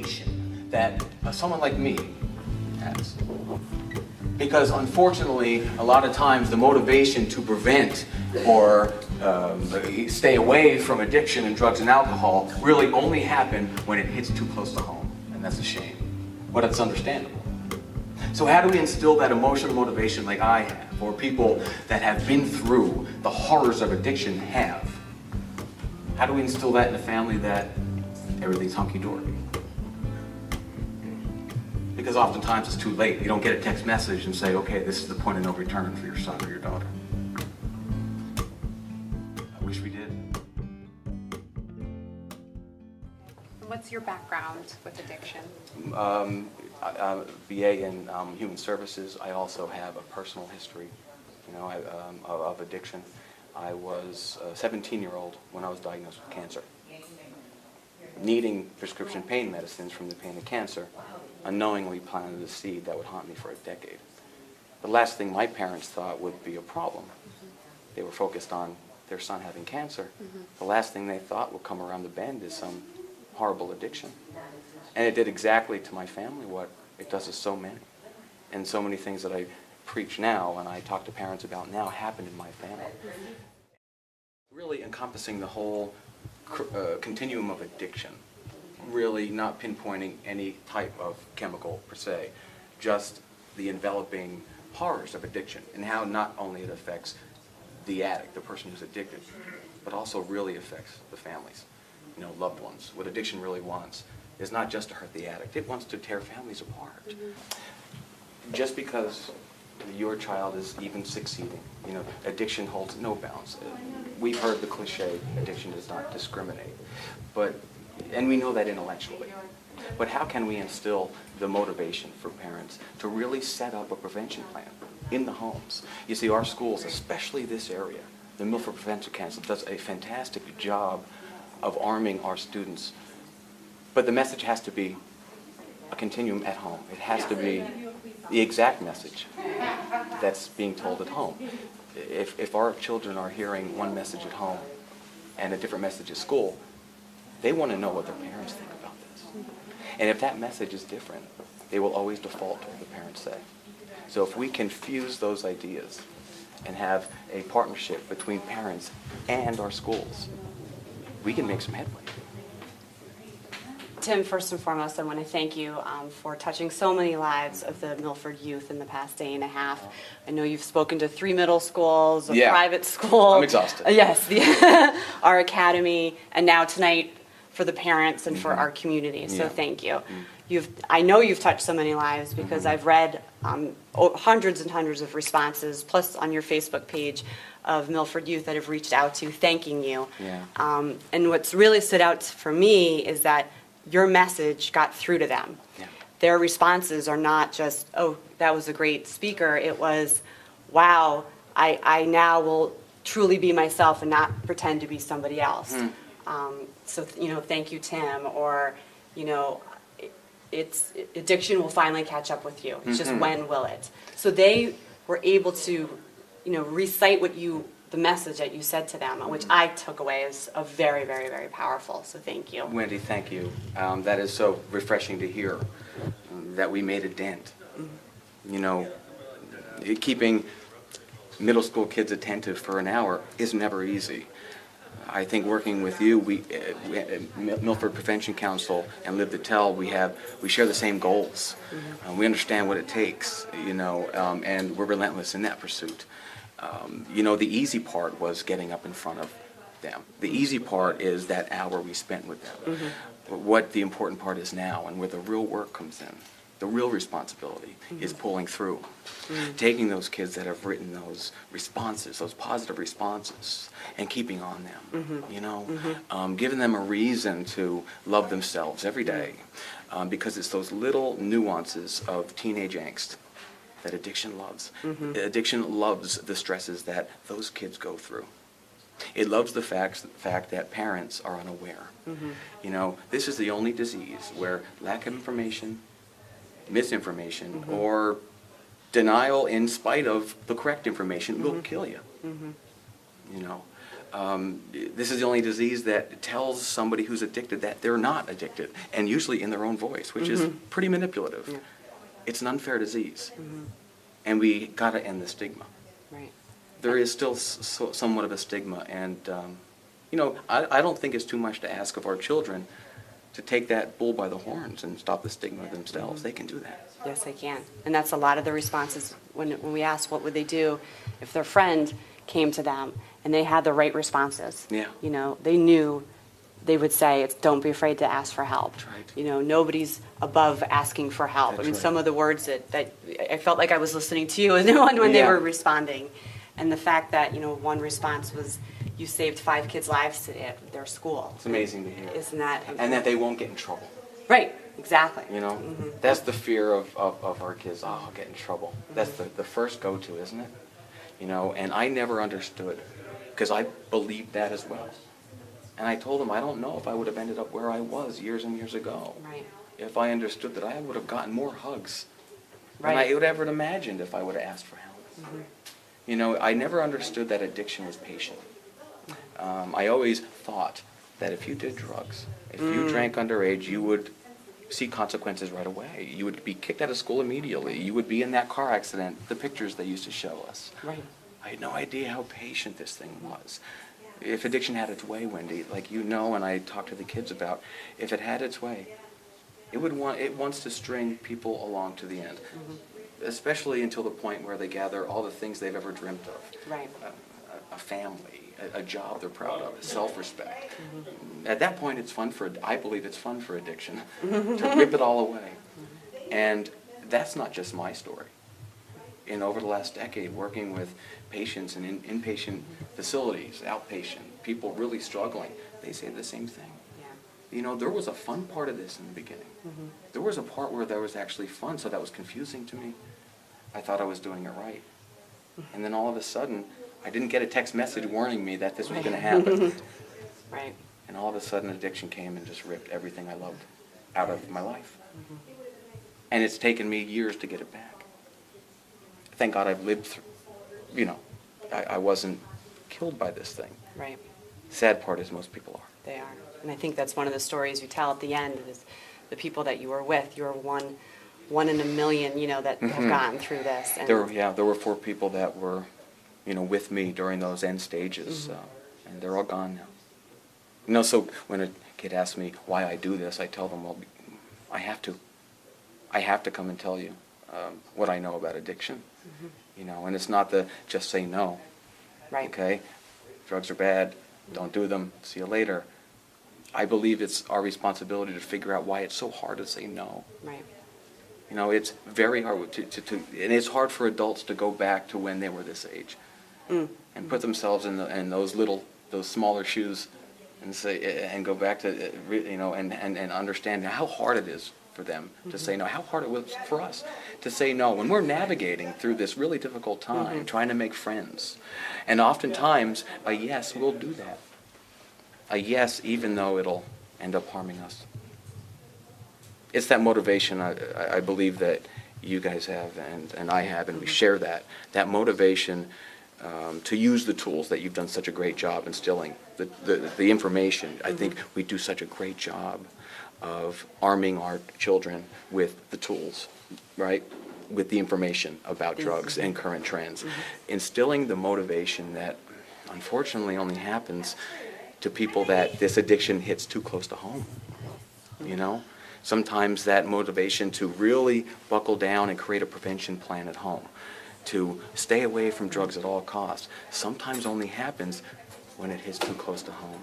motivation that someone like me has. Because unfortunately, a lot of times the motivation to prevent or stay away from addiction and drugs and alcohol really only happen when it hits too close to home, and that's a shame. But it's understandable. So how do we instill that emotional motivation like I have, or people that have been through the horrors of addiction have? How do we instill that in a family that everything's hunky-dory? Because oftentimes it's too late. You don't get a text message and say, okay, this is the point of no return for your son or your daughter. I wish we did. What's your background with addiction? BA in Human Services. I also have a personal history, of addiction. I was a 17-year-old when I was diagnosed with cancer. Needing prescription pain medicines from the pain of cancer, unknowingly planted a seed that would haunt me for a decade. The last thing my parents thought would be a problem. They were focused on their son having cancer. The last thing they thought would come around the bend is some horrible addiction. And it did exactly to my family what it does to so many. And so many things that I preach now and I talk to parents about now happened in my family. Really encompassing the whole continuum of addiction. Really not pinpointing any type of chemical per se, just the enveloping horrors of addiction and how not only it affects the addict, the person who's addicted, but also really affects the families, loved ones. What addiction really wants is not just to hurt the addict, it wants to tear families apart. Just because your child is even succeeding, addiction holds no bounds. We've heard the cliche, addiction does not discriminate, and we know that intellectually. But how can we instill the motivation for parents to really set up a prevention plan in the homes? You see, our schools, especially this area, the Milford Prevention Council does a fantastic job of arming our students. But the message has to be a continuum at home. It has to be the exact message that's being told at home. If our children are hearing one message at home and a different message at school, they want to know what their parents think about this. And if that message is different, they will always default to what the parents say. So if we can fuse those ideas and have a partnership between parents and our schools, we can make some headway. Tim, first and foremost, I want to thank you for touching so many lives of the Milford youth in the past day and a half. I know you've spoken to 3 middle schools, a private school. I'm exhausted. Yes, our academy, and now tonight for the parents and for our community. So thank you. I know you've touched so many lives because I've read hundreds and hundreds of responses, plus on your Facebook page, of Milford youth that have reached out to thanking you. And what's really stood out for me is that your message got through to them. Their responses are not just, oh, that was a great speaker. It was, wow, I now will truly be myself and not pretend to be somebody else. So, thank you, Tim. Or, addiction will finally catch up with you. It's just when will it? So they were able to, recite the message that you said to them, which I took away as a very, very, very powerful. So thank you. Wendy, thank you. That is so refreshing to hear, that we made a dent. Keeping middle school kids attentive for an hour is never easy. I think working with you, we Milford Prevention Council and Live to Tell, we share the same goals. We understand what it takes, and we're relentless in that pursuit. The easy part was getting up in front of them. The easy part is that hour we spent with them. What the important part is now, and where the real work comes in, the real responsibility is pulling through. Taking those kids that have written those responses, those positive responses, and keeping on them, giving them a reason to love themselves every day, because it's those little nuances of teenage angst that addiction loves. Addiction loves the stresses that those kids go through. It loves the fact that parents are unaware. This is the only disease where lack of information, misinformation, or denial in spite of the correct information will kill you. This is the only disease that tells somebody who's addicted that they're not addicted, and usually in their own voice, which is pretty manipulative. Yeah. It's an unfair disease, and we got to end the stigma. Right. There is still somewhat of a stigma, and you know, I don't think it's too much to ask of our children to take that bull by the horns and stop the stigma themselves. They can do that. Yes, they can. And that's a lot of the responses when we ask what would they do if their friend came to them and they had the right responses. Yeah. You know, they knew they would say, it's don't be afraid to ask for help. That's right. You know, nobody's above asking for help. That's I mean, right. some of the words that I felt like I was listening to you when they Yeah. were responding. And the fact that, you know, one response was, you saved 5 kids' lives today at their school. It's amazing to hear. Isn't that? And that they won't get in trouble. Right, exactly. You know, that's the fear of our kids. Oh, I'll get in trouble. That's the first go-to, isn't it? You know, and I never understood, because I believed that as well. And I told them, I don't know if I would have ended up where I was years and years ago. Right. If I understood that I would have gotten more hugs than Right. I would ever imagined if I would have asked for help. You know, I never understood that addiction was patient. I always thought that if you did drugs, if you drank underage, you would see consequences right away. You would be kicked out of school immediately. You would be in that car accident, the pictures they used to show us. Right. I had no idea how patient this thing was. If addiction had its way, Wendy, like you know, and I talk to the kids about, if it had its way, it wants to string people along to the end, especially until the point where they gather all the things they've ever dreamt of. Right. A family, a job they're proud of, self-respect. At that point, it's fun I believe it's fun for addiction to rip it all away. And that's not just my story. Over the last decade, working with patients in inpatient facilities, outpatient, people really struggling, they say the same thing. Yeah. You know, there was a fun part of this in the beginning. There was a part where there was actually fun, so that was confusing to me. I thought I was doing it right. And then all of a sudden, I didn't get a text message warning me that this was going to happen. Right. And all of a sudden, addiction came and just ripped everything I loved out of my life. And it's taken me years to get it back. Thank God I've lived through, you know, I wasn't killed by this thing. Right. Sad part is most people are. They are. And I think that's one of the stories you tell at the end is the people that you were with. You were one in a million, you know, that have gotten through this. And There were 4 people that were, you know, with me during those end stages, and they're all gone now. You know, so when a kid asks me why I do this, I tell them, well, I have to. I have to come and tell you what I know about addiction. You know, and it's not just say no. Right. Okay? Drugs are bad. Don't do them. See you later. I believe it's our responsibility to figure out why it's so hard to say no. Right. You know, it's very hard and it's hard for adults to go back to when they were this age and put themselves in those smaller shoes and say and go back to you know and understand how hard it is for them to say no, how hard it was for us to say no when we're navigating through this really difficult time, trying to make friends, and oftentimes a yes will do that. A yes, even though it'll end up harming us. It's that motivation I believe that you guys have and I have, and we share that motivation to use the tools that you've done such a great job instilling, the information. I think we do such a great job of arming our children with the tools, right? With the information about drugs and current trends. Instilling the motivation that unfortunately only happens to people that this addiction hits too close to home, you know? Sometimes that motivation to really buckle down and create a prevention plan at home, to stay away from drugs at all costs, sometimes only happens when it hits too close to home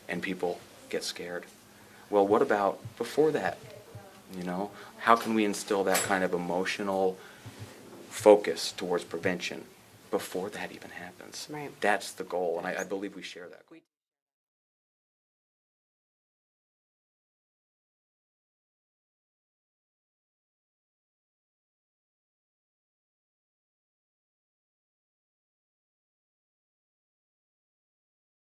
and people get scared. Well, what about before that? You know, how can we instill that kind of emotional focus towards prevention before that even happens? Right. That's the goal, and I believe we share that.